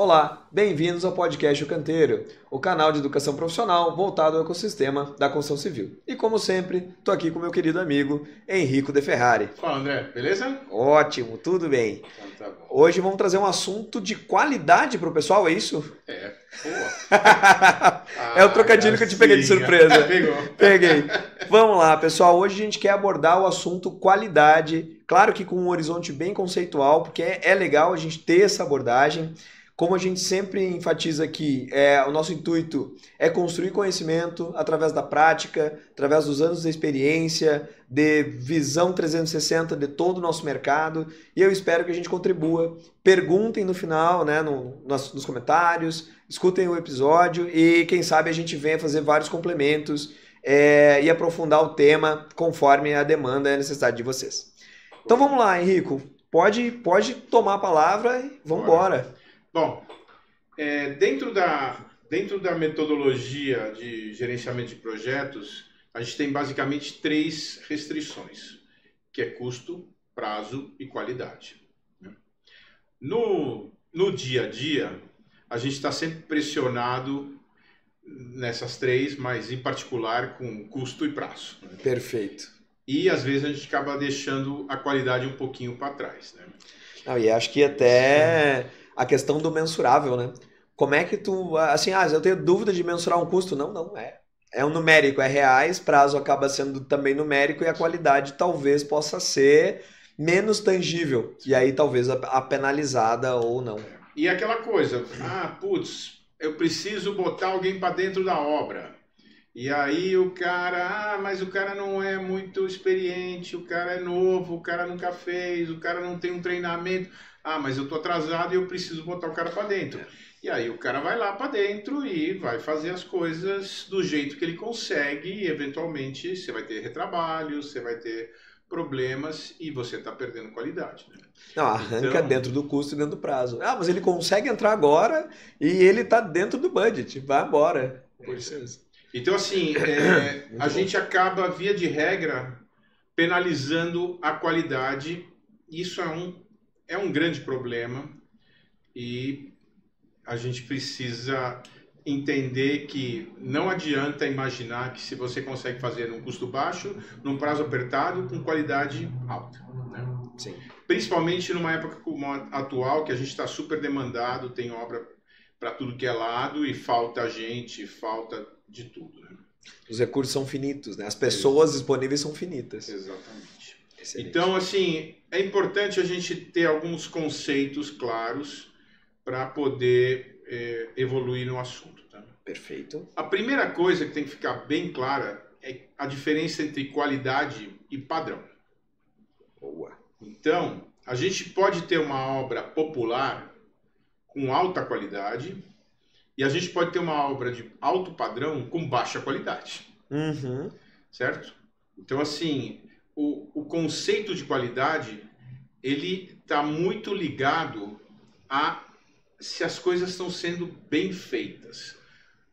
Olá, bem-vindos ao podcast O Canteiro, o canal de educação profissional voltado ao ecossistema da construção civil. E como sempre, estou aqui com meu querido amigo Henrico De Ferrari. Fala, André, beleza? Ótimo, tudo bem. Então tá bom. Hoje vamos trazer um assunto de qualidade para o pessoal, é isso? É, boa. É o trocadilho que eu te peguei de surpresa. Pegou. Peguei. Vamos lá, pessoal. Hoje a gente quer abordar o assunto qualidade. Claro que com um horizonte bem conceitual, porque é legal a gente ter essa abordagem. Como a gente sempre enfatiza aqui, o nosso intuito é construir conhecimento através da prática, através dos anos de experiência, de visão 360 de todo o nosso mercado. E eu espero que a gente contribua. Perguntem no final, né, nos comentários, escutem o episódio e quem sabe a gente venha fazer vários complementos e aprofundar o tema conforme a demanda e a necessidade de vocês. Então vamos lá, Henrico. Pode tomar a palavra e vamos embora. Bom, dentro da metodologia de gerenciamento de projetos, a gente tem basicamente 3 restrições, que é custo, prazo e qualidade. No dia a dia, a gente está sempre pressionado nessas 3, mas em particular com custo e prazo. Perfeito. E às vezes a gente acaba deixando a qualidade um pouquinho para trás, né? Não, e acho que até a questão do mensurável, né? Como é que tu, assim, eu tenho dúvida de mensurar um custo? Não, é um numérico, é reais, prazo acaba sendo também numérico e a qualidade talvez possa ser menos tangível, e aí talvez a penalizada ou não. E aquela coisa, eu preciso botar alguém para dentro da obra. E aí o cara, mas o cara não é muito experiente, o cara é novo, o cara nunca fez, o cara não tem um treinamento. Mas eu tô atrasado e eu preciso botar o cara para dentro. E aí o cara vai lá para dentro e vai fazer as coisas do jeito que ele consegue e eventualmente você vai ter retrabalho, você vai ter problemas e você está perdendo qualidade. Né? Não, arranca dentro do custo e dentro do prazo. Mas ele consegue entrar agora e ele está dentro do budget, vai embora. Por licença. Então, assim, a gente acaba, via de regra, penalizando a qualidade. Isso é um grande problema e a gente precisa entender que não adianta imaginar que se você consegue fazer num custo baixo, num prazo apertado, com qualidade alta. Né? Sim. Principalmente numa época como a atual, que a gente está super demandado, tem obra para tudo que é lado e falta gente, falta de tudo. Né? Os recursos são finitos, né? As pessoas disponíveis são finitas. Exatamente. Excelente. Então, assim, é importante a gente ter alguns conceitos claros para poder evoluir no assunto. Tá? Perfeito. A primeira coisa que tem que ficar bem clara é a diferença entre qualidade e padrão. Boa. Então, a gente pode ter uma obra popular com alta qualidade e a gente pode ter uma obra de alto padrão com baixa qualidade. Uhum. Certo? Então, assim, o conceito de qualidade, ele está muito ligado a se as coisas estão sendo bem feitas.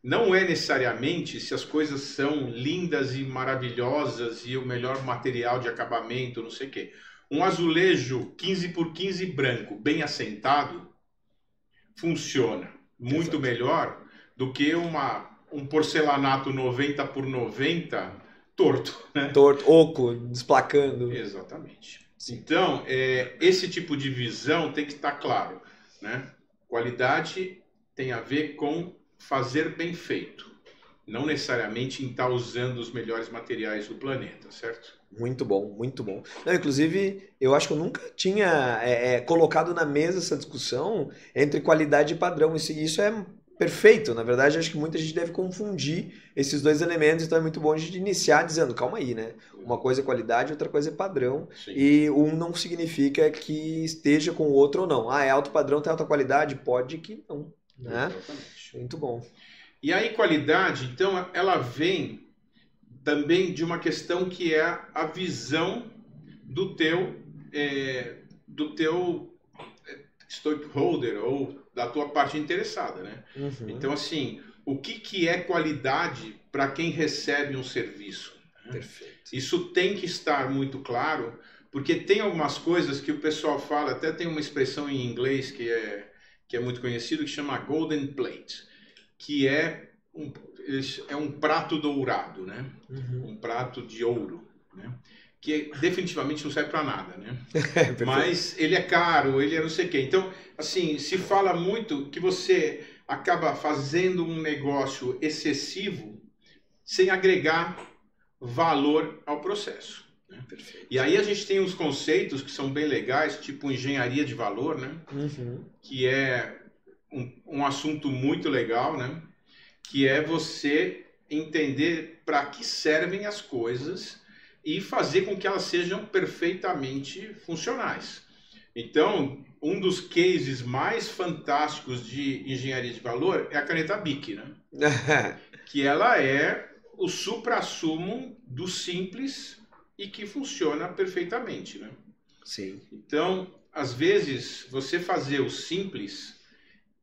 Não é necessariamente se as coisas são lindas e maravilhosas e o melhor material de acabamento, não sei o quê. Um azulejo 15 por 15 branco, bem assentado, funciona muito melhor do que um porcelanato 90 por 90 torto. Né? Torto, oco, desplacando. Exatamente. Então, esse tipo de visão tem que estar claro. Né? Qualidade tem a ver com fazer bem feito. Não necessariamente em estar usando os melhores materiais do planeta, certo? Muito bom, muito bom. Não, inclusive, eu acho que eu nunca tinha colocado na mesa essa discussão entre qualidade e padrão. Isso é perfeito. Na verdade, acho que muita gente deve confundir esses dois elementos. Então é muito bom a gente iniciar dizendo, calma aí, né? Uma coisa é qualidade, outra coisa é padrão. Sim. E um não significa que esteja com o outro ou não. É alto padrão, tem alta qualidade? Pode que não. Né? Exatamente. Muito bom. E aí, qualidade, então, ela vem também de uma questão que é a visão do teu stakeholder ou da tua parte interessada, né? Uhum. Então, assim, o que é qualidade para quem recebe um serviço? Né? Perfeito. Isso tem que estar muito claro, porque tem algumas coisas que o pessoal fala, até tem uma expressão em inglês que que é muito conhecido, que chama Golden Plate, que é um prato dourado, né? Um prato de ouro, né? Que definitivamente não serve para nada, né? Mas ele é caro, ele é não sei o quê. Então, assim, se fala muito que você acaba fazendo um negócio excessivo sem agregar valor ao processo, né? E aí a gente tem uns conceitos que são bem legais, tipo engenharia de valor, né? Que é um assunto muito legal, né? Que é você entender para que servem as coisas e fazer com que elas sejam perfeitamente funcionais. Então, um dos cases mais fantásticos de engenharia de valor é a caneta Bic, né? Que ela é o suprassumo do simples e que funciona perfeitamente, né? Sim. Então, às vezes, você fazer o simples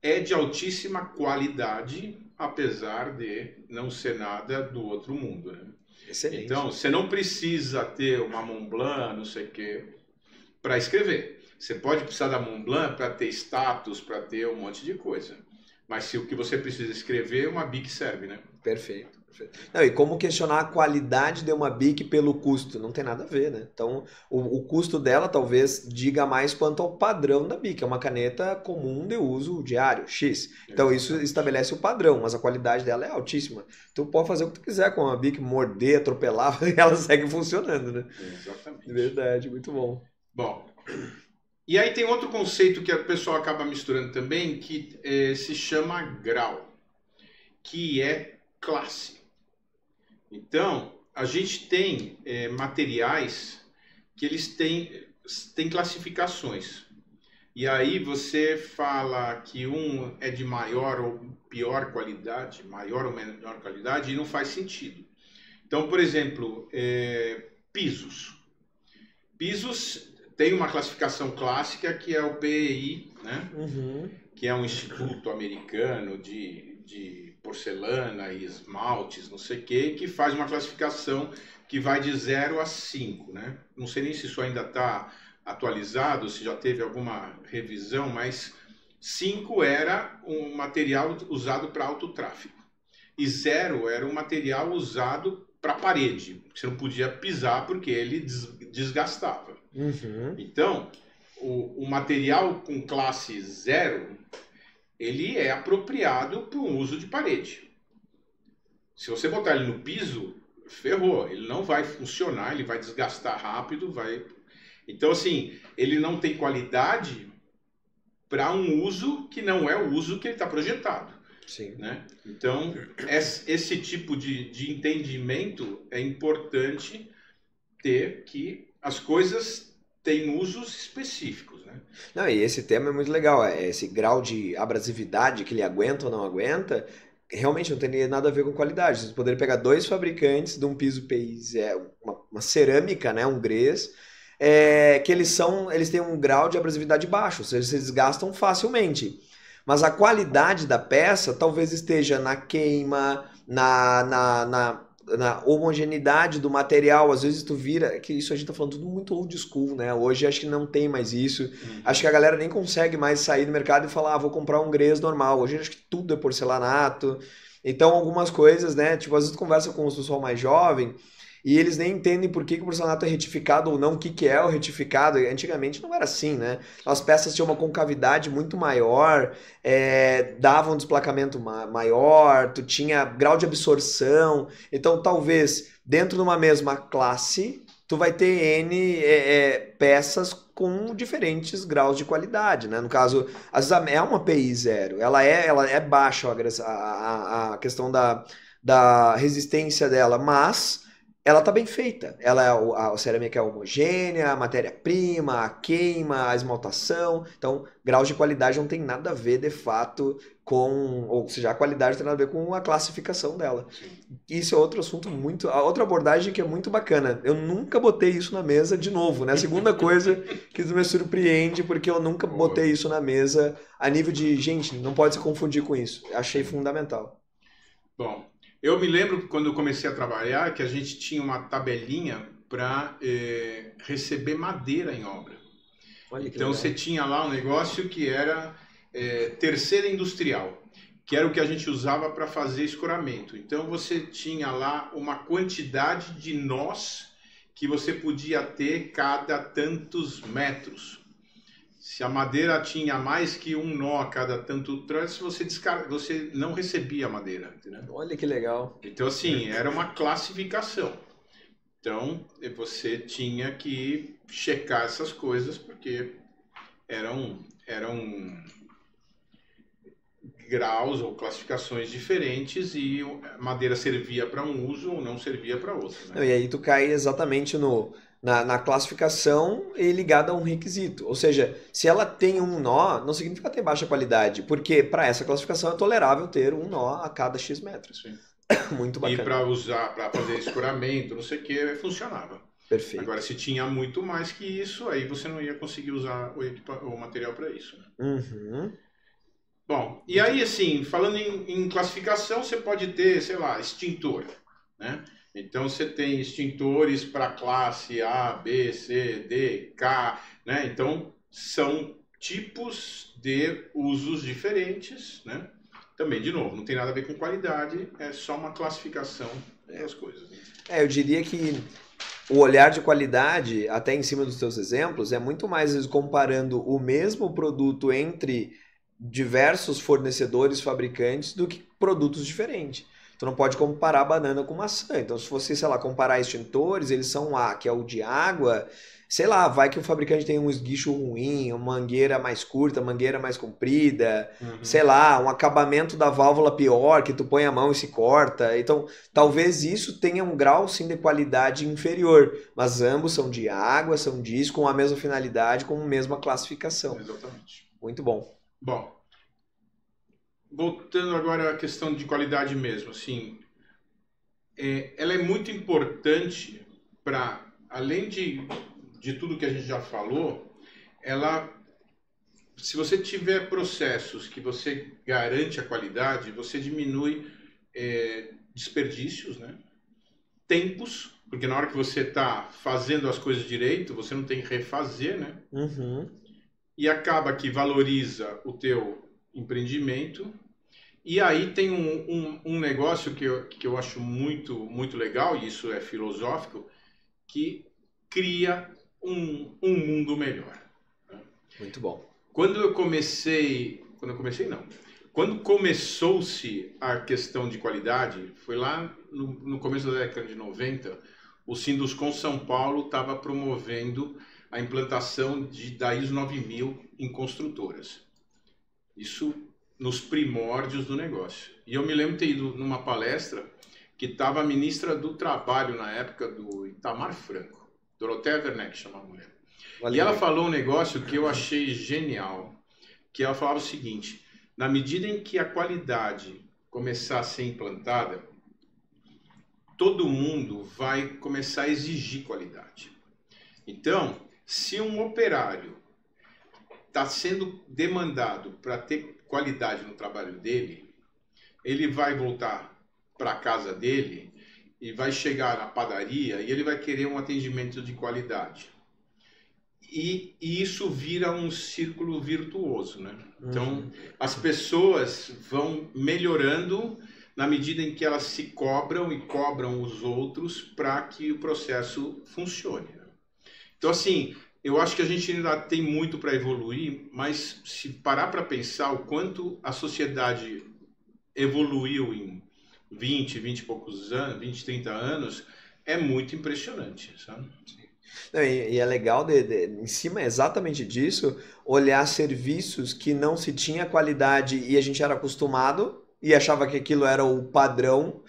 é de altíssima qualidade, apesar de não ser nada do outro mundo, né? Excelente. Então, você não precisa ter uma Montblanc, não sei o quê, para escrever. Você pode precisar da Montblanc para ter status, para ter um monte de coisa. Mas se o que você precisa escrever, uma Bic serve, né? Perfeito. Não, e como questionar a qualidade de uma Bic pelo custo? Não tem nada a ver, né? Então, o custo dela talvez diga mais quanto ao padrão da Bic. É uma caneta comum de uso diário, X. Então, isso estabelece o padrão, mas a qualidade dela é altíssima. Tu pode fazer o que tu quiser com a Bic, morder, atropelar, e ela segue funcionando, né? Exatamente. Verdade, muito bom. Bom, e aí tem outro conceito que o pessoal acaba misturando também, que se chama grau, que é classe. Então, a gente tem materiais que eles têm classificações. E aí você fala que um é de maior ou pior qualidade, maior ou menor qualidade, e não faz sentido. Então, por exemplo, pisos. Pisos tem uma classificação clássica que é o PEI, né? Que é um instituto americano de porcelana e esmaltes, não sei o que faz uma classificação que vai de 0 a 5, né? Não sei nem se isso ainda está atualizado, se já teve alguma revisão, mas 5 era um material usado para autotráfego. E 0 era um material usado para parede. Você não podia pisar porque ele desgastava. Então, o material com classe 0, ele é apropriado para um uso de parede. Se você botar ele no piso, ferrou. Ele não vai funcionar, ele vai desgastar rápido, vai... Então, assim, ele não tem qualidade para um uso que não é o uso que ele está projetado. Sim. Né? Então, esse tipo de entendimento é importante ter, que as coisas têm usos específicos, né? Não, e esse tema é muito legal, esse grau de abrasividade que ele aguenta ou não aguenta, realmente não tem nada a ver com qualidade. Você poderia pegar dois fabricantes de um piso PI, uma cerâmica, né, um grès, que eles têm um grau de abrasividade baixo, ou seja, se desgastam facilmente. Mas a qualidade da peça talvez esteja na queima, na homogeneidade do material. Às vezes tu vira, que isso a gente tá falando tudo muito old school, né? Hoje acho que não tem mais isso. Acho que a galera nem consegue mais sair do mercado e falar, vou comprar um grès normal. Hoje acho que tudo é porcelanato. Então algumas coisas, né? Tipo, às vezes tu conversa com o pessoal mais jovem e eles nem entendem por que o porcelanato é retificado ou não, o que é o retificado. Antigamente não era assim, né? As peças tinham uma concavidade muito maior, dava um desplacamento maior, tu tinha grau de absorção. Então, talvez, dentro de uma mesma classe, tu vai ter N peças com diferentes graus de qualidade, né? No caso, às vezes é uma PI 0, ela é baixa a questão da resistência dela, mas ela tá bem feita. A cerâmica é homogênea, a matéria-prima, a queima, a esmaltação. Então, graus de qualidade não tem nada a ver, de fato, ou seja, a qualidade tem nada a ver com a classificação dela. Isso é outro assunto outra abordagem que é muito bacana. Eu nunca botei isso na mesa de novo, né? A segunda coisa que me surpreende, porque eu nunca botei isso na mesa a nível de, gente, não pode se confundir com isso. Achei fundamental. Bom, eu me lembro quando eu comecei a trabalhar que a gente tinha uma tabelinha para receber madeira em obra. Então você tinha lá um negócio que era terceira industrial, que era o que a gente usava para fazer escoramento. Então você tinha lá uma quantidade de nós que você podia ter cada tantos metros. Se a madeira tinha mais que um nó a cada tanto troço, você não recebia a madeira. Entendeu? Olha que legal. Então, assim, era uma classificação. Então, você tinha que checar essas coisas, porque eram graus ou classificações diferentes e a madeira servia para um uso ou não servia para outro. Né? E aí tu cai exatamente na classificação e ligada a um requisito. Ou seja, se ela tem um nó, não significa ter baixa qualidade, porque para essa classificação é tolerável ter um nó a cada X metros. Sim. Muito bacana. E para usar, para fazer escoramento, não sei o que, funcionava. Perfeito. Agora, se tinha muito mais que isso, aí você não ia conseguir usar o material para isso. Né? Uhum. Bom, e aí, assim, falando em classificação, você pode ter, sei lá, extintor, né? Então, você tem extintores para classe A, B, C, D, K, né? Então, são tipos de usos diferentes, né? Também, de novo, não tem nada a ver com qualidade, é só uma classificação das coisas. Né? Eu diria que o olhar de qualidade, até em cima dos teus exemplos, é muito mais vezes, comparando o mesmo produto entre diversos fornecedores, fabricantes, do que produtos diferentes. Tu não pode comparar banana com maçã. Então, se você, sei lá, comparar extintores, eles são A, que é o de água, sei lá, vai que o fabricante tem um esguicho ruim, uma mangueira mais curta, mangueira mais comprida, sei lá, um acabamento da válvula pior, que tu põe a mão e se corta. Então, talvez isso tenha um grau, sim, de qualidade inferior, mas ambos são de água, são disco, com a mesma finalidade, com a mesma classificação. Exatamente. Muito bom. Bom, voltando agora à questão de qualidade mesmo, assim, ela é muito importante para, além de tudo que a gente já falou, se você tiver processos que você garante a qualidade, você diminui desperdícios, né? Tempos, porque na hora que você está fazendo as coisas direito, você não tem que refazer, né? Uhum. E acaba que valoriza o teu empreendimento. E aí tem um negócio que eu acho muito, muito legal, e isso é filosófico, que cria um mundo melhor. Né? Muito bom. Quando começou-se a questão de qualidade, foi lá no começo da década de 90, o Sinduscon São Paulo estava promovendo a implantação da ISO 9000 em construtoras. Isso nos primórdios do negócio. E eu me lembro de ter ido numa palestra que estava a ministra do Trabalho na época do Itamar Franco, Dorothea Werneck, chama a mulher. E ela falou um negócio que eu achei genial, que ela falava o seguinte: na medida em que a qualidade começar a ser implantada, todo mundo vai começar a exigir qualidade. Então, se um operário está sendo demandado para ter qualidade no trabalho dele, ele vai voltar para a casa dele e vai chegar na padaria e ele vai querer um atendimento de qualidade. E isso vira um círculo virtuoso, né? Então, as pessoas vão melhorando na medida em que elas se cobram e cobram os outros para que o processo funcione. Né? Então, assim, eu acho que a gente ainda tem muito para evoluir, mas se parar para pensar o quanto a sociedade evoluiu em 20 e poucos anos, 20, 30 anos, é muito impressionante, sabe? Não, e é legal, em cima exatamente disso, olhar serviços que não se tinha qualidade e a gente era acostumado e achava que aquilo era o padrão.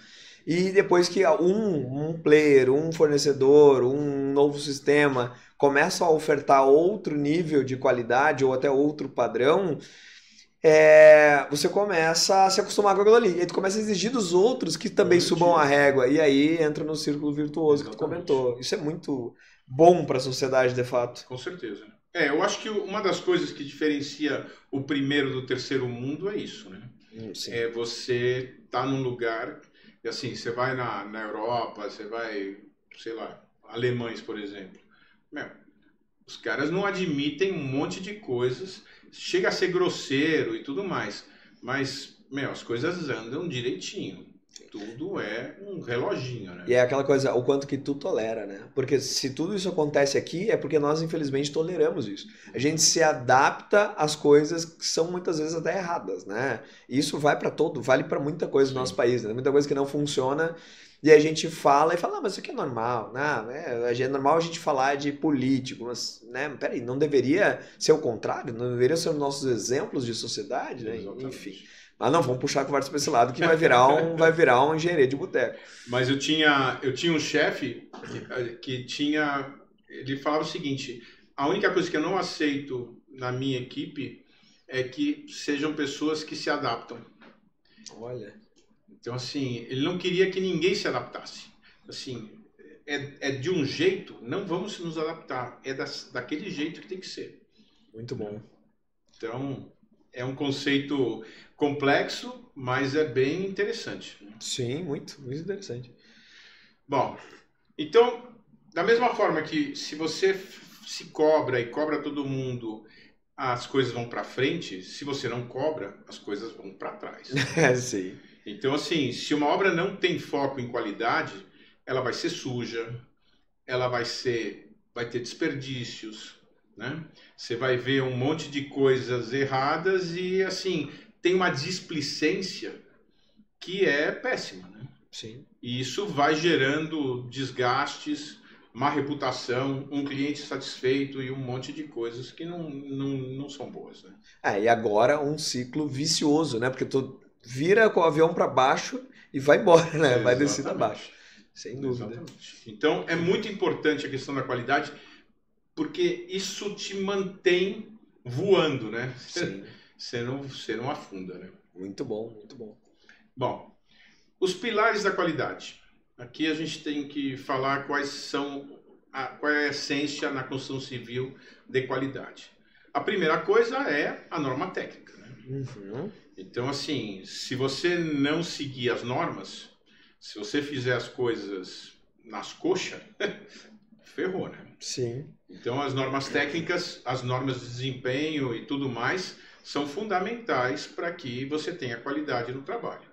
E depois que um player, um fornecedor, um novo sistema começa a ofertar outro nível de qualidade ou até outro padrão, você começa a se acostumar com aquilo ali. E aí tu começa a exigir dos outros que também subam a régua. E aí entra no círculo virtuoso que tu comentou. Isso é muito bom para a sociedade, de fato. Com certeza. Eu acho que uma das coisas que diferencia o primeiro do terceiro mundo é isso, né? Sim. Você tá num lugar, assim, você vai na Europa, você vai, sei lá, alemães, por exemplo. Os caras não admitem um monte de coisas, chega a ser grosseiro e tudo mais, mas, meu, as coisas andam direitinho. Tudo é um reloginho, né? E é aquela coisa, o quanto que tu tolera, né? Porque se tudo isso acontece aqui, é porque nós, infelizmente, toleramos isso. A gente se adapta às coisas que são muitas vezes até erradas, né? E isso vale para muita coisa no nosso Sim. país, né? Muita coisa que não funciona. E a gente fala e fala, mas isso aqui é normal, né? É normal a gente falar de político, mas, né? Peraí, não deveria ser o contrário? Não deveria ser os nossos exemplos de sociedade, né? Enfim. Exatamente. Mas não, vamos puxar a conversa para esse lado que vai virar um engenharia de boteco. Mas eu tinha um chefe que tinha. Ele falava o seguinte: a única coisa que eu não aceito na minha equipe é que sejam pessoas que se adaptam. Olha. Então, assim, ele não queria que ninguém se adaptasse. Assim, é de um jeito, não vamos nos adaptar. É daquele jeito que tem que ser. Muito bom. Então, é um conceito complexo, mas é bem interessante. Sim, muito, muito interessante. Bom, então, da mesma forma que se você se cobra e cobra todo mundo, as coisas vão para frente, se você não cobra, as coisas vão para trás. Sim. Então, assim, se uma obra não tem foco em qualidade, ela vai ser suja, ela vai ter desperdícios, né? Você vai ver um monte de coisas erradas e, assim, tem uma displicência que é péssima, né? Sim. E isso vai gerando desgastes, má reputação, um cliente satisfeito e um monte de coisas que não são boas, né? E agora um ciclo vicioso, né? Porque tu vira com o avião para baixo e vai embora, né? Vai descendo abaixo. Sem dúvida. Exatamente. Então, é muito importante a questão da qualidade, porque isso te mantém voando, né? Sim. Você não afunda, né? Muito bom, muito bom. Bom, os pilares da qualidade. Aqui a gente tem que falar qual é a essência na construção civil de qualidade. A primeira coisa é a norma técnica, né? Uhum. Então, assim, se você não seguir as normas, se você fizer as coisas nas coxas, ferrou, né? Sim. Então, as normas técnicas, as normas de desempenho e tudo mais são fundamentais para que você tenha qualidade no trabalho.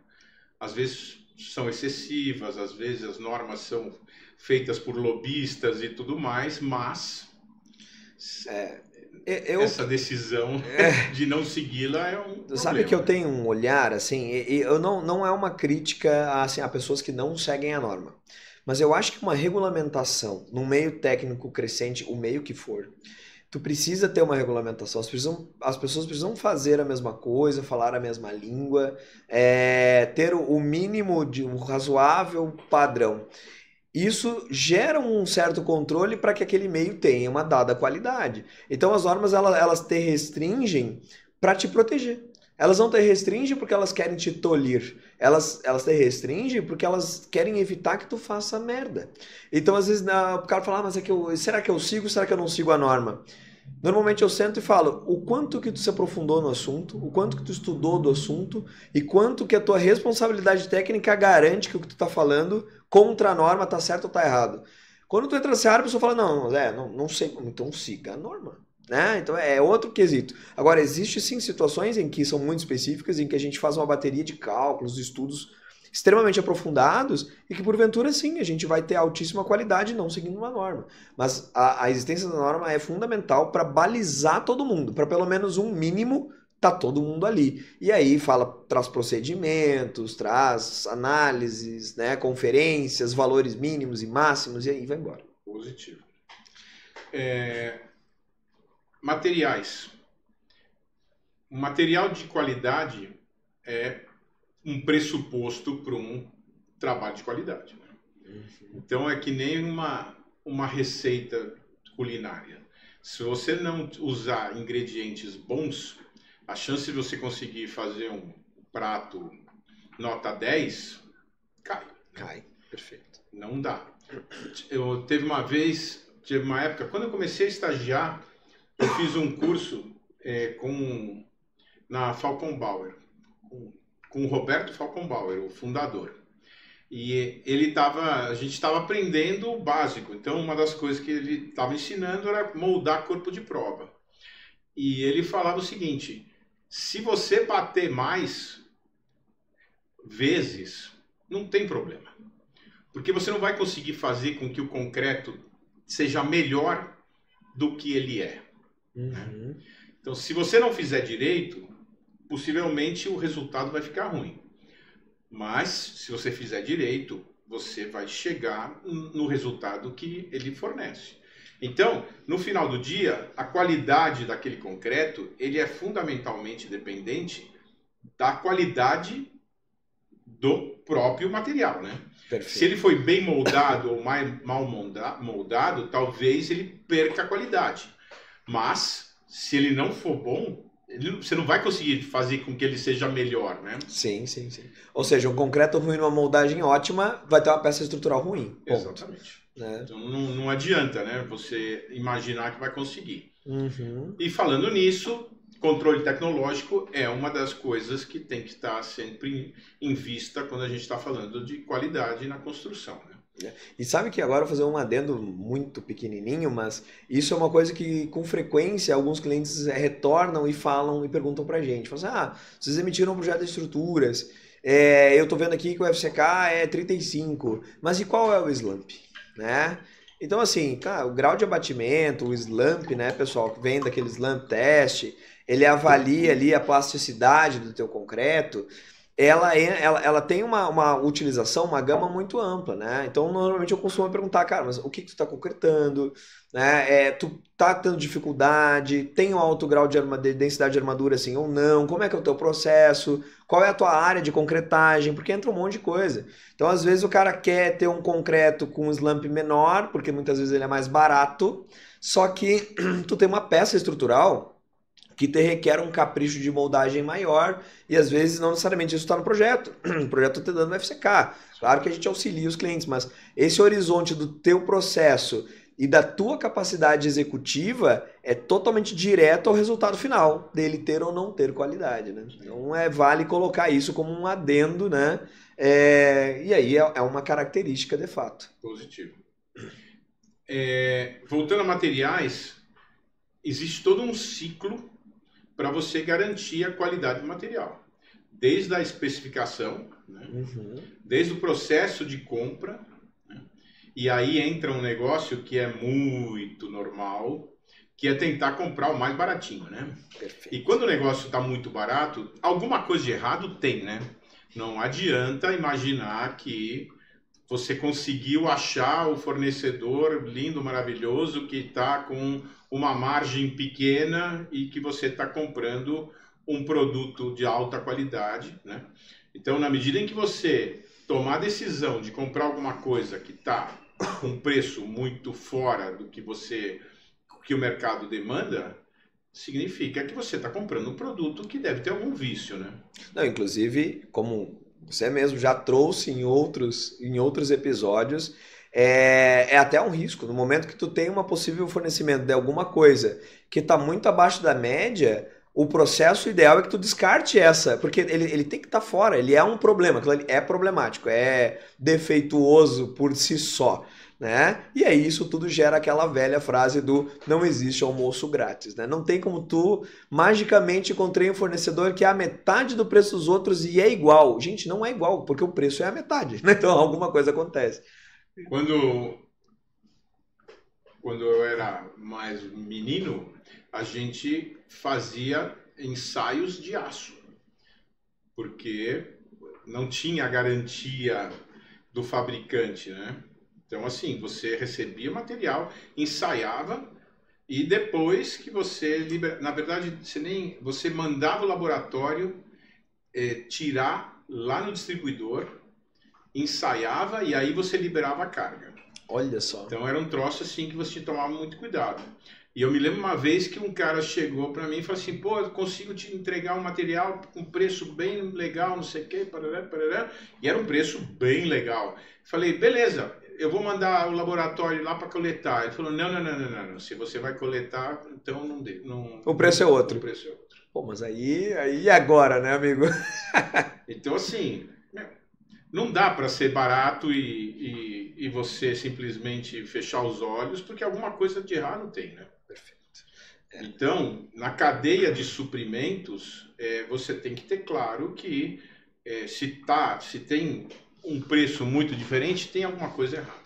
Às vezes são excessivas, às vezes as normas são feitas por lobistas e tudo mais, mas essa decisão de não segui-la é um problema. Sabe que eu tenho um olhar, assim, e eu não é uma crítica assim, a pessoas que não seguem a norma. Mas eu acho que uma regulamentação num meio técnico crescente, o meio que for, tu precisa ter uma regulamentação. As pessoas precisam fazer a mesma coisa, falar a mesma língua, ter o mínimo de um razoável padrão. Isso gera um certo controle para que aquele meio tenha uma dada qualidade. Então as normas elas te restringem para te proteger. Elas não te restringem porque elas querem te tolir. Elas te restringem porque elas querem evitar que tu faça merda. Então às vezes o cara fala, mas será que eu sigo? Será que eu não sigo a norma? Normalmente eu sento e falo o quanto que tu se aprofundou no assunto, o quanto que tu estudou do assunto e quanto que a tua responsabilidade técnica garante que o que tu tá falando contra a norma tá certo ou tá errado. Quando tu entra nessa área, a pessoa fala, não sei, então siga a norma. Né? Então é outro quesito. Agora, existe sim situações em que são muito específicas, em que a gente faz uma bateria de cálculos, de estudos extremamente aprofundados e que porventura sim, a gente vai ter altíssima qualidade não seguindo uma norma. Mas a existência da norma é fundamental para balizar todo mundo, para pelo menos um mínimo tá todo mundo ali. E aí traz procedimentos, traz análises, né, conferências, valores mínimos e máximos e aí vai embora. Positivo. Materiais. Um material de qualidade é um pressuposto para um trabalho de qualidade. Né? Então é que nem uma receita culinária. Se você não usar ingredientes bons, a chance de você conseguir fazer um prato nota 10 cai. Cai, perfeito. Não dá. Teve uma época, quando eu comecei a estagiar, eu fiz um curso na Falcon Bauer, com o Roberto Falcon Bauer, o fundador. E a gente estava aprendendo o básico. Então, uma das coisas que ele estava ensinando era moldar corpo de prova. E ele falava o seguinte: se você bater mais vezes, não tem problema. Porque você não vai conseguir fazer com que o concreto seja melhor do que ele é. Né? Então, se você não fizer direito, possivelmente o resultado vai ficar ruim. Mas, se você fizer direito, você vai chegar no resultado que ele fornece. Então, no final do dia, a qualidade daquele concreto, ele é fundamentalmente dependente da qualidade do próprio material, né? Perfeito. Se ele foi bem moldado ou mal moldado, talvez ele perca a qualidade. Mas, se ele não for bom, você não vai conseguir fazer com que ele seja melhor, né? Sim, sim, sim. Ou seja, um concreto ruim numa moldagem ótima vai ter uma peça estrutural ruim. Ponto. Exatamente. Né? Então não adianta, né? Você imaginar que vai conseguir. Uhum. E falando nisso, controle tecnológico é uma das coisas que tem que estar sempre em vista quando a gente está falando de qualidade na construção, né? E sabe que agora eu vou fazer um adendo muito pequenininho, mas isso é uma coisa que com frequência alguns clientes retornam e falam e perguntam pra gente. Falam assim, vocês emitiram um projeto de estruturas, eu tô vendo aqui que o FCK é 35, mas e qual é o slump? Né? Então assim, cara, o grau de abatimento, o slump, né, pessoal, que vem daquele slump test, ele avalia ali a plasticidade do teu concreto. Ela tem uma utilização, uma gama muito ampla, né? Então, normalmente eu costumo perguntar, cara, mas o que tu está concretando? Né? Tu tá tendo dificuldade? Tem um alto grau de densidade de armadura, assim, ou não? Como é que é o teu processo? Qual é a tua área de concretagem? Porque entra um monte de coisa. Então, às vezes, o cara quer ter um concreto com um slump menor, porque muitas vezes ele é mais barato, só que tu tem uma peça estrutural que te requer um capricho de moldagem maior e às vezes não necessariamente isso está no projeto. O projeto está te dando no FCK. Claro que a gente auxilia os clientes, mas esse horizonte do teu processo e da tua capacidade executiva é totalmente direto ao resultado final, dele ter ou não ter qualidade. Né? Então vale colocar isso como um adendo, né? E aí é uma característica de fato. Positivo. Voltando a materiais, existe todo um ciclo para você garantir a qualidade do material. Desde a especificação, né? Desde o processo de compra, né? E aí entra um negócio que é muito normal, que é tentar comprar o mais baratinho, né? Perfeito. E quando o negócio está muito barato, alguma coisa de errado tem, né? Não adianta imaginar que você conseguiu achar o fornecedor lindo, maravilhoso, que está com uma margem pequena e que você está comprando um produto de alta qualidade, né? Então, na medida em que você tomar a decisão de comprar alguma coisa que está com um preço muito fora do que o mercado demanda, significa que você está comprando um produto que deve ter algum vício, né? Não, inclusive, como você mesmo já trouxe em outros episódios, é até um risco. No momento que tu tem uma possível fornecimento de alguma coisa que está muito abaixo da média, o processo ideal é que tu descarte essa, porque ele tem que estar fora, ele é um problema, aquilo ali é problemático, é defeituoso por si só. Né? E aí isso tudo gera aquela velha frase do não existe almoço grátis, né? Não tem como tu magicamente encontrei um fornecedor que é a metade do preço dos outros e é igual. Gente, não é igual, porque o preço é a metade, né? Então alguma coisa acontece. Quando eu era mais menino, a gente fazia ensaios de aço, porque não tinha garantia do fabricante, né? Então, assim, você recebia o material, ensaiava e depois que você na verdade, você mandava o laboratório tirar lá no distribuidor, ensaiava e aí você liberava a carga. Olha só. Então era um troço assim que você tomava muito cuidado. E eu me lembro uma vez que um cara chegou para mim e falou assim, pô, eu consigo te entregar um material com preço bem legal, não sei o quê, parará, parará. E era um preço bem legal. Falei, beleza, eu vou mandar o laboratório lá para coletar. Ele falou, não, se você vai coletar, então não... O preço é outro. O preço é outro. Pô, mas aí agora, né, amigo? Então, assim, não dá para ser barato e você simplesmente fechar os olhos, porque alguma coisa de errado tem, né? Perfeito. Então, na cadeia de suprimentos, você tem que ter claro que se tem um preço muito diferente, tem alguma coisa errada.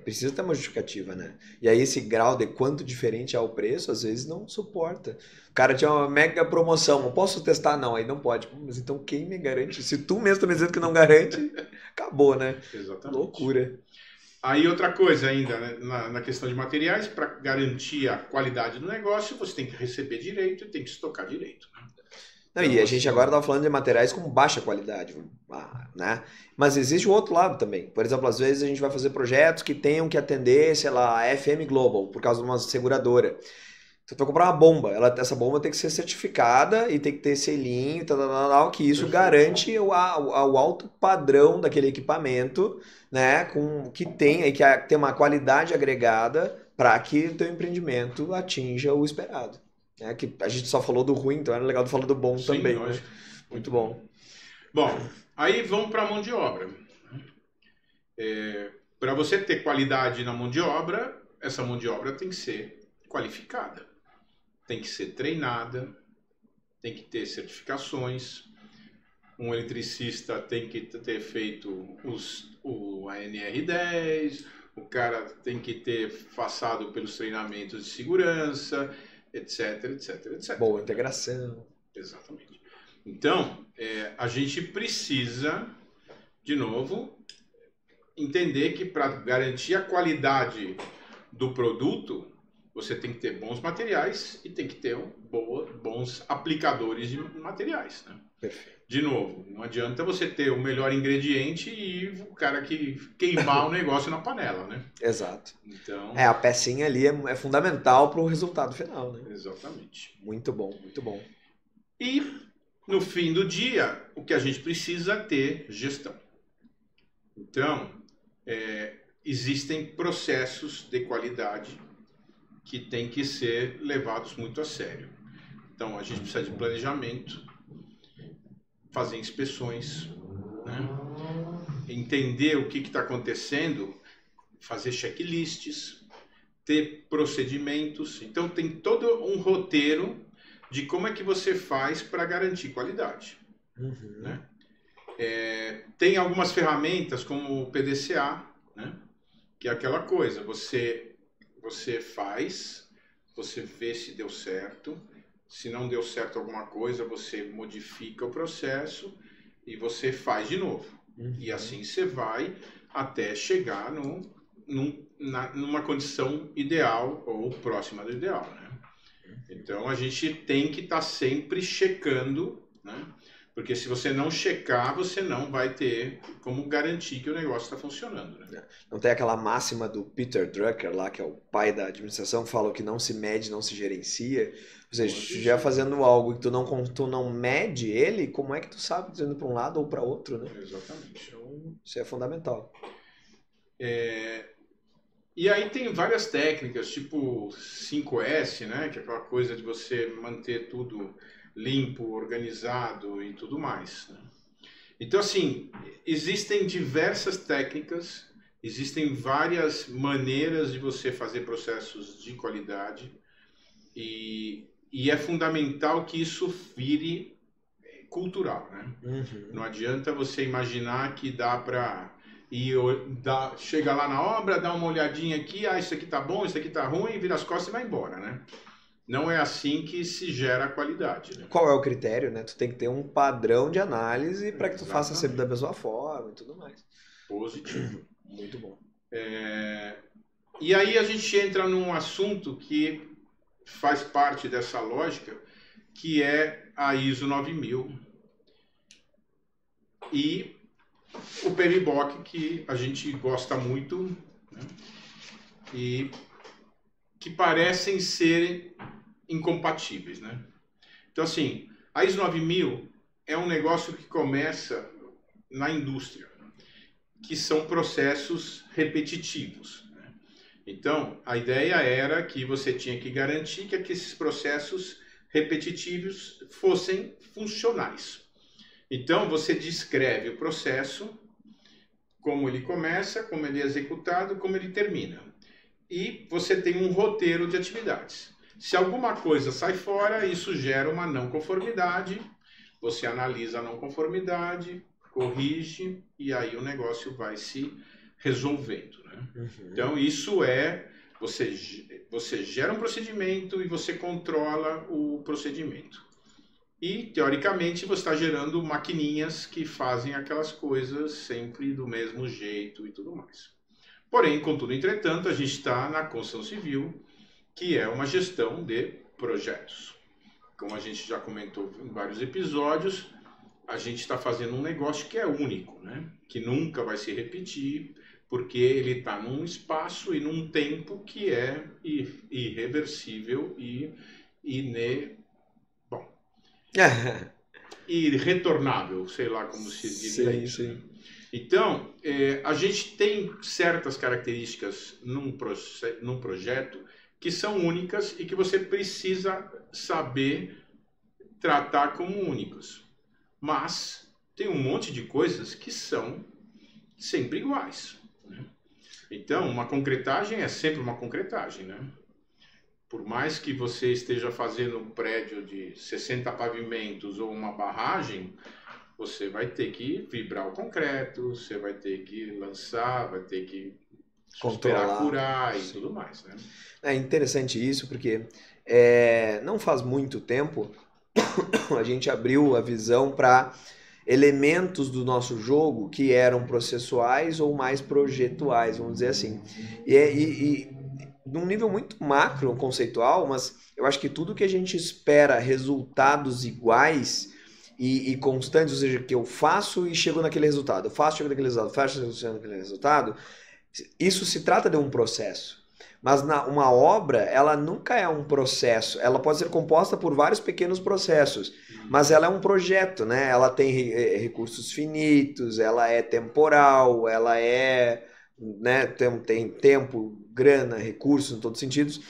Precisa ter uma justificativa, né? E aí esse grau de quanto diferente é o preço, às vezes não suporta. O cara tinha uma mega promoção, não posso testar? Não, aí não pode. Mas então quem me garante? Se tu mesmo tá me dizendo que não garante, acabou, né? Exatamente. Loucura. Aí outra coisa ainda, né? na questão de materiais, para garantir a qualidade do negócio, você tem que receber direito e tem que estocar direito. Né? Não, e a gente agora está falando de materiais com baixa qualidade, né? Mas existe o outro lado também. Por exemplo, às vezes a gente vai fazer projetos que tenham que atender, sei lá, a FM Global, por causa de uma seguradora. Então, tu vai comprar uma bomba. Essa bomba tem que ser certificada e tem que ter selinho, tal, que isso garante o alto padrão daquele equipamento, né? Que tem uma qualidade agregada para que o teu empreendimento atinja o esperado. Que a gente só falou do ruim, então era legal de falar do bom. Sim, também. Lógico. Né? Muito bom. Bom, aí vamos para a mão de obra. Para você ter qualidade na mão de obra, essa mão de obra tem que ser qualificada, tem que ser treinada, tem que ter certificações. Um eletricista tem que ter feito o ANR10, o cara tem que ter passado pelos treinamentos de segurança, etc, etc, etc. Boa integração. Exatamente. Então, a gente precisa, de novo, entender que para garantir a qualidade do produto, você tem que ter bons materiais e tem que ter bons aplicadores de materiais. Né? Perfeito. De novo, não adianta você ter o melhor ingrediente e o cara que queimar o negócio na panela, né? Exato. Então, a pecinha ali é fundamental para o resultado final, né? Exatamente. Muito bom, muito bom. E no fim do dia, o que a gente precisa é ter gestão. Então, existem processos de qualidade que têm que ser levados muito a sério. Então, a gente precisa de planejamento, fazer inspeções, né? Entender o que está acontecendo, fazer checklists, ter procedimentos. Então, tem todo um roteiro de como é que você faz para garantir qualidade. Uhum. Né? Tem algumas ferramentas como o PDCA, né? Que é aquela coisa, você faz, você vê se deu certo, se não deu certo alguma coisa, você modifica o processo e você faz de novo. Uhum. E assim você vai até chegar numa condição ideal ou próxima do ideal. Né? Então a gente tem que estar sempre checando, né? Porque se você não checar, você não vai ter como garantir que o negócio está funcionando. Né? Não tem aquela máxima do Peter Drucker lá, que é o pai da administração, que fala que não se mede, não se gerencia. Ou seja, se tu estiver fazendo algo e tu não mede ele, como é que tu sabe que tu tá indo para um lado ou para outro, né? Exatamente. Então, isso é fundamental. E aí tem várias técnicas, tipo 5S, né? Que é aquela coisa de você manter tudo limpo, organizado e tudo mais. Né? Então, assim, existem diversas técnicas, existem várias maneiras de você fazer processos de qualidade e é fundamental que isso vire cultural, né? Uhum. Não adianta você imaginar que dá para chega lá na obra, dá uma olhadinha aqui, isso aqui tá bom, isso aqui tá ruim, vira as costas e vai embora, né? Não é assim que se gera a qualidade. Né? Qual é o critério, né? Tu tem que ter um padrão de análise para que tu faça sempre da mesma forma e tudo mais. Positivo. Muito bom. E aí a gente entra num assunto que faz parte dessa lógica, que é a ISO 9000 e o PMBOK, que a gente gosta muito, né? E que parecem ser incompatíveis, né? Então, assim, a ISO 9000 é um negócio que começa na indústria, que são processos repetitivos. Né? Então, a ideia era que você tinha que garantir que esses processos repetitivos fossem funcionais. Então, você descreve o processo, como ele começa, como ele é executado, como ele termina. E você tem um roteiro de atividades. Se alguma coisa sai fora, isso gera uma não conformidade, você analisa a não conformidade, corrige, e aí o negócio vai se resolvendo, né? Então, isso é... Você gera um procedimento e você controla o procedimento. E, teoricamente, você está gerando maquininhas que fazem aquelas coisas sempre do mesmo jeito e tudo mais. Porém, contudo, entretanto, a gente está na construção civil, que é uma gestão de projetos. Como a gente já comentou em vários episódios, a gente está fazendo um negócio que é único, né? Que nunca vai se repetir, porque ele está num espaço e num tempo que é irreversível e irretornável, sei lá como se diria isso. Sim. Então, a gente tem certas características num projeto que são únicas e que você precisa saber tratar como únicas. Mas tem um monte de coisas que são sempre iguais, né? Então, uma concretagem é sempre uma concretagem, né? Por mais que você esteja fazendo um prédio de 60 pavimentos ou uma barragem, você vai ter que vibrar o concreto, você vai ter que lançar, vai ter que esperar curar e tudo mais, né? É interessante isso, porque não faz muito tempo a gente abriu a visão para elementos do nosso jogo que eram processuais ou mais projetuais, vamos dizer assim. E num nível muito macro, conceitual, mas eu acho que tudo que a gente espera resultados iguais e constantes, ou seja, que eu faço e chego naquele resultado, eu faço, chego naquele resultado, faço, chego naquele resultado, isso se trata de um processo. Mas uma obra, ela nunca é um processo. Ela pode ser composta por vários pequenos processos, mas ela é um projeto, né? Ela tem recursos finitos, ela é temporal, ela né, tem tempo, grana, recursos em todos os sentidos.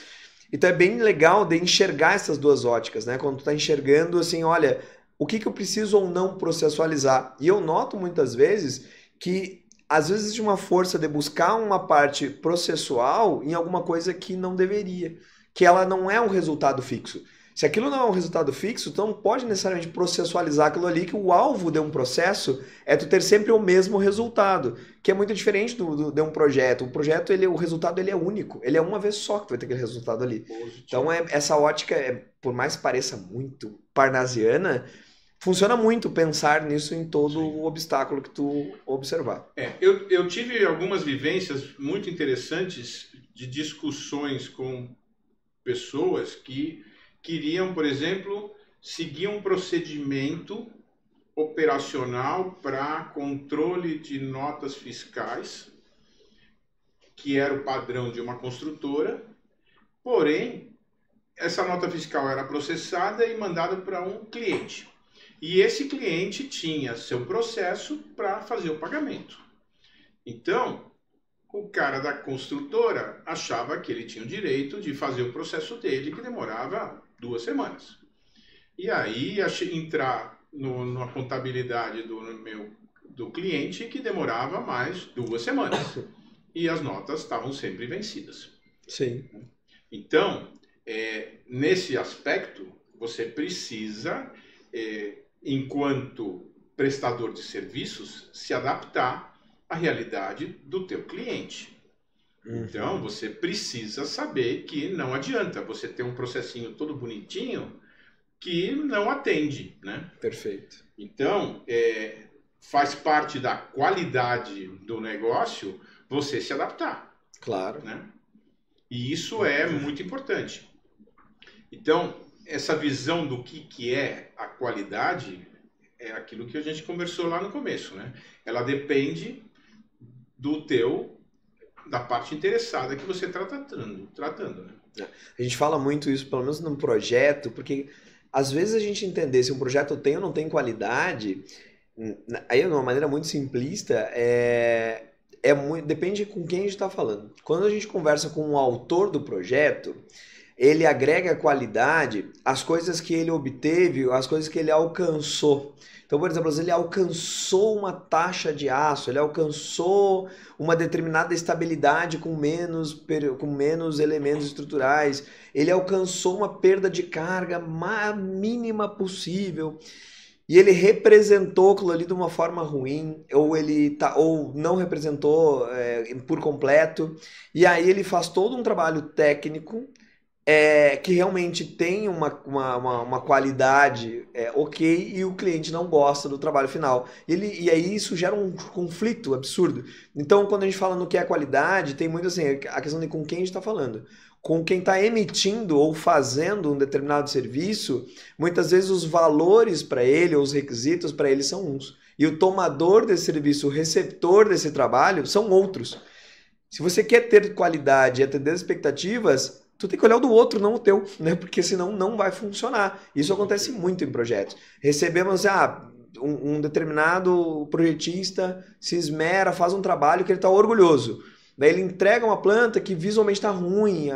Então é bem legal de enxergar essas duas óticas, né? Quando tu tá enxergando assim, olha, o que eu preciso ou não processualizar. E eu noto muitas vezes que às vezes existe uma força de buscar uma parte processual em alguma coisa que não deveria, que ela não é um resultado fixo. Se aquilo não é um resultado fixo, tu não pode necessariamente processualizar aquilo ali, que o alvo de um processo é tu ter sempre o mesmo resultado, que é muito diferente de um projeto. O projeto, o resultado ele é único, ele é uma vez só que tu vai ter aquele resultado ali. Então essa ótica, por mais que pareça muito parnasiana, funciona muito pensar nisso em todo o obstáculo que tu observar. Eu tive algumas vivências muito interessantes de discussões com pessoas que queriam, por exemplo, seguir um procedimento operacional para controle de notas fiscais, que era o padrão de uma construtora, porém, essa nota fiscal era processada e mandada para um cliente. E esse cliente tinha seu processo para fazer o pagamento. Então, o cara da construtora achava que ele tinha o direito de fazer o processo dele, que demorava 2 semanas. E aí entrar na contabilidade do cliente, que demorava mais 2 semanas. E as notas estavam sempre vencidas. Sim. Então, nesse aspecto, você precisa... enquanto prestador de serviços, se adaptar à realidade do teu cliente. Então, você precisa saber que não adianta você ter um processinho todo bonitinho que não atende, né? Perfeito. Então, faz parte da qualidade do negócio você se adaptar. Claro. Né? E isso é muito importante. Então, essa visão do que é a qualidade é aquilo que a gente conversou lá no começo, né? Ela depende da parte interessada que você está tratando, né? A gente fala muito isso, pelo menos num projeto, porque às vezes a gente entender se um projeto tem ou não tem qualidade, aí de uma maneira muito simplista, depende com quem a gente está falando. Quando a gente conversa com o autor do projeto, ele agrega qualidade às coisas que ele obteve, às coisas que ele alcançou. Então, por exemplo, ele alcançou uma taxa de aço, ele alcançou uma determinada estabilidade com menos elementos estruturais, ele alcançou uma perda de carga mínima possível. E ele representou aquilo ali de uma forma ruim, ou não representou por completo. E aí ele faz todo um trabalho técnico que realmente tem uma qualidade ok, e o cliente não gosta do trabalho final. E aí isso gera um conflito absurdo. Então, quando a gente fala no que é qualidade, tem muito assim, a questão de com quem a gente está falando. Com quem está emitindo ou fazendo um determinado serviço, muitas vezes os valores para ele, ou os requisitos para ele são uns. E o tomador desse serviço, o receptor desse trabalho, são outros. Se você quer ter qualidade e atender as expectativas, tu tem que olhar o do outro, não o teu, né? Porque senão não vai funcionar. Isso acontece muito em projetos. Recebemos um determinado projetista se esmera, faz um trabalho que ele está orgulhoso. Daí ele entrega uma planta que visualmente está ruim,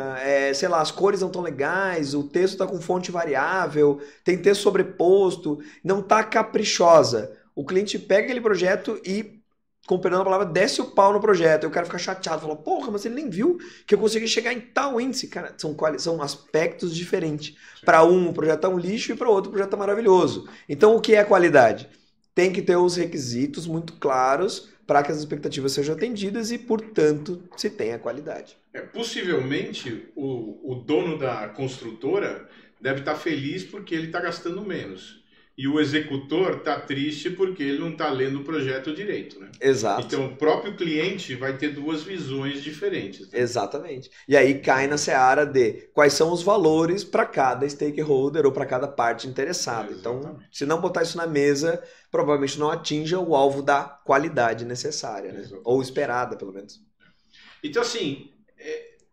sei lá, as cores não estão legais, o texto está com fonte variável, tem texto sobreposto, não está caprichosa. O cliente pega aquele projeto e, com perdão da palavra, desce o pau no projeto. Eu quero ficar chateado, falo, porra, mas ele nem viu que eu consegui chegar em tal índice. Cara, são aspectos diferentes. Para um, o projeto é um lixo, e para outro, o projeto é maravilhoso. Então, o que é qualidade? Tem que ter os requisitos muito claros para que as expectativas sejam atendidas e, portanto, se tenha qualidade. Possivelmente, o dono da construtora deve estar feliz porque ele está gastando menos. E o executor está triste porque ele não está lendo o projeto direito, né? Exato. Então, o próprio cliente vai ter duas visões diferentes. Né? Exatamente. E aí cai na seara de quais são os valores para cada stakeholder ou para cada parte interessada. Então, se não botar isso na mesa, provavelmente não atinja o alvo da qualidade necessária, né? Ou esperada, pelo menos. Então, assim,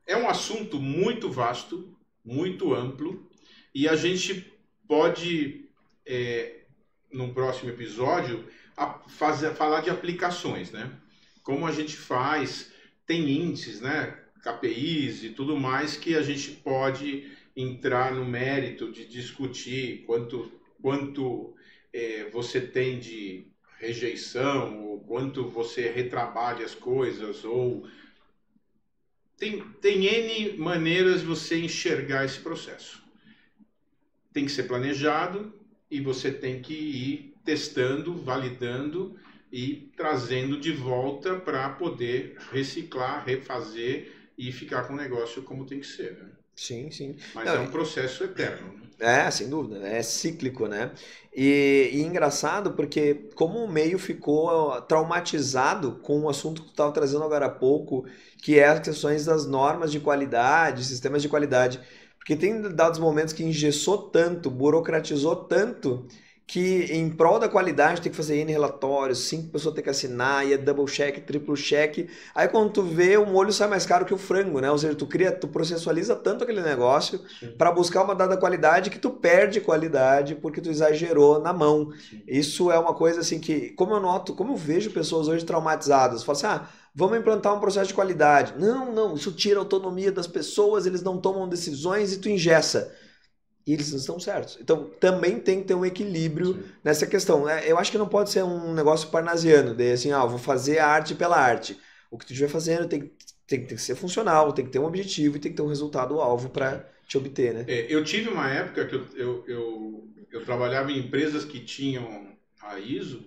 é um assunto muito vasto, muito amplo, e a gente pode... no próximo episódio, falar de aplicações, né? Como a gente faz, tem índices, né? KPIs e tudo mais que a gente pode entrar no mérito de discutir quanto você tem de rejeição, ou quanto você retrabalha as coisas, ou... Tem N maneiras de você enxergar esse processo. Tem que ser planejado, e você tem que ir testando, validando e trazendo de volta para poder reciclar, refazer e ficar com o negócio como tem que ser. Né? Sim, sim. Mas é um processo eterno. Sem dúvida. É cíclico, né? E engraçado porque como o meio ficou traumatizado com o assunto que tu estava trazendo agora há pouco, que é as questões das normas de qualidade, sistemas de qualidade. Porque tem dados momentos que engessou tanto, burocratizou tanto, que em prol da qualidade tem que fazer N relatórios, 5 pessoas tem que assinar, e é double check, triplo check. Aí quando tu vê, o molho sai mais caro que o frango, né? Ou seja, tu processualiza tanto aquele negócio para buscar uma dada qualidade que tu perde qualidade porque tu exagerou na mão. Sim. Isso é uma coisa assim que, como eu vejo pessoas hoje traumatizadas, falam assim, vamos implantar um processo de qualidade. Não, isso tira a autonomia das pessoas, eles não tomam decisões e tu engessa. E eles não estão certos. Então, também tem que ter um equilíbrio nessa questão. Eu acho que não pode ser um negócio parnasiano, de assim, vou fazer a arte pela arte. O que tu estiver fazendo tem que ser funcional, tem que ter um objetivo e tem que ter um resultado-alvo para te obter, né? Eu tive uma época que eu trabalhava em empresas que tinham a ISO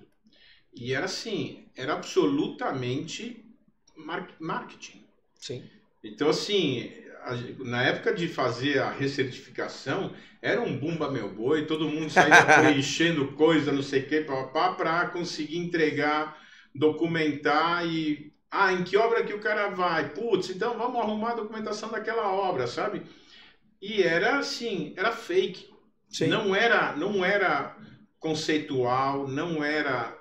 e era assim, era absolutamente marketing. Sim. Então, assim, na época de fazer a recertificação, era um bumba meu boi, todo mundo saía preenchendo coisa, não sei o que, para conseguir entregar, documentar e... em que obra que o cara vai? Putz, então vamos arrumar a documentação daquela obra, sabe? E era assim, era fake. Sim. Não era conceitual, não era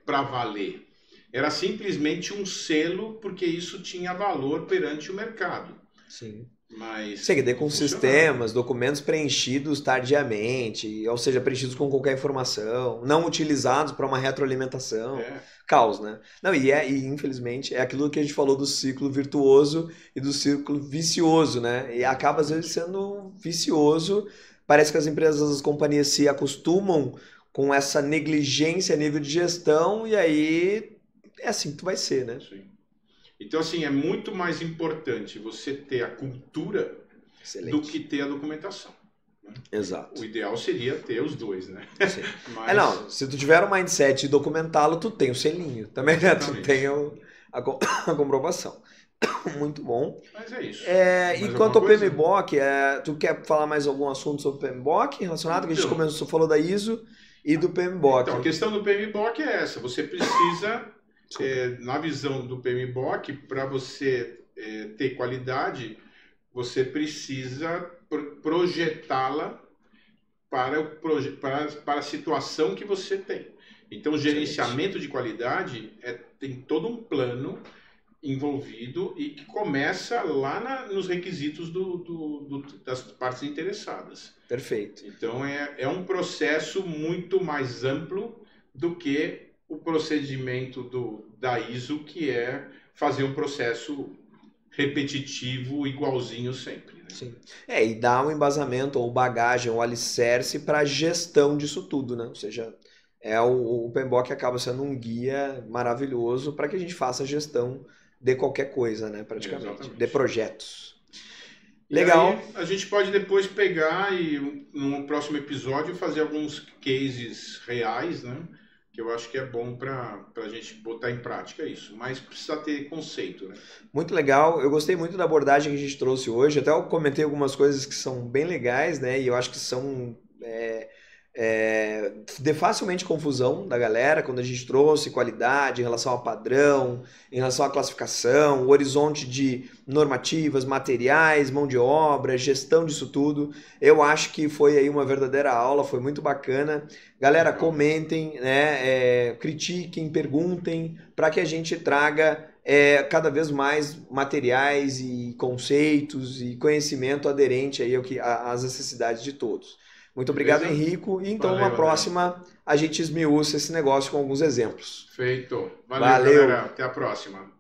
para valer. Era simplesmente um selo, porque isso tinha valor perante o mercado. Sim. mas CD com funcionava. sistemas, documentos preenchidos tardiamente, ou seja, preenchidos com qualquer informação, não utilizados para uma retroalimentação. É, Caos, né? Não, e infelizmente é aquilo que a gente falou do ciclo virtuoso e do ciclo vicioso, né? E acaba às vezes sendo vicioso. Parece que as empresas, as companhias se acostumam com essa negligência a nível de gestão e aí é assim que tu vai ser, né? sim. Então, assim, é muito mais importante você ter a cultura do Excelente. que ter a documentação. Exato. O ideal seria ter os dois, né? Sim. Mas, Não, se tu tiver o mindset de documentá-lo, tu tem o selinho. Também, né? Tu Exatamente. tem a comprovação. Muito bom. mas é isso. E Mais quanto ao alguma coisa? PMBOK, tu quer falar mais algum assunto sobre o PMBOK relacionado? Que a gente Então. começou, falou da ISO e do PMBOK. Então, a questão do PMBOK é essa. Você precisa, Desculpa. na visão do PMBOK, para você ter qualidade, você precisa projetá-la para a situação que você tem. Então, o gerenciamento de qualidade tem todo um plano envolvido e que começa lá nos requisitos das partes interessadas. Perfeito. Então, é um processo muito mais amplo do que o procedimento da ISO, que é fazer um processo repetitivo igualzinho sempre. Né? Sim. E dá um embasamento ou bagagem ou alicerce para a gestão disso tudo, né? Ou seja, o PMBOK acaba sendo um guia maravilhoso para que a gente faça a gestão de qualquer coisa, né? Praticamente. Exatamente. De projetos. E Legal. aí, a gente pode depois pegar e, num próximo episódio, fazer alguns cases reais, né? Que eu acho que é bom para a gente botar em prática isso. Mas precisa ter conceito, né? Muito legal. Eu gostei muito da abordagem que a gente trouxe hoje. Até eu comentei algumas coisas que são bem legais, né? E eu acho que são de facilmente confusão da galera quando a gente trouxe qualidade em relação ao padrão, em relação à classificação, o horizonte de normativas, materiais, mão de obra, gestão disso tudo. Eu acho que foi aí uma verdadeira aula, foi muito bacana. Galera, comentem, né? Critiquem, perguntem, para que a gente traga cada vez mais materiais e conceitos e conhecimento aderente aí às necessidades de todos. Muito obrigado, Beleza? Henrico. E então, Valeu, numa próxima, a gente esmiuça esse negócio com alguns exemplos. Feito. Valeu. Galera. Até a próxima.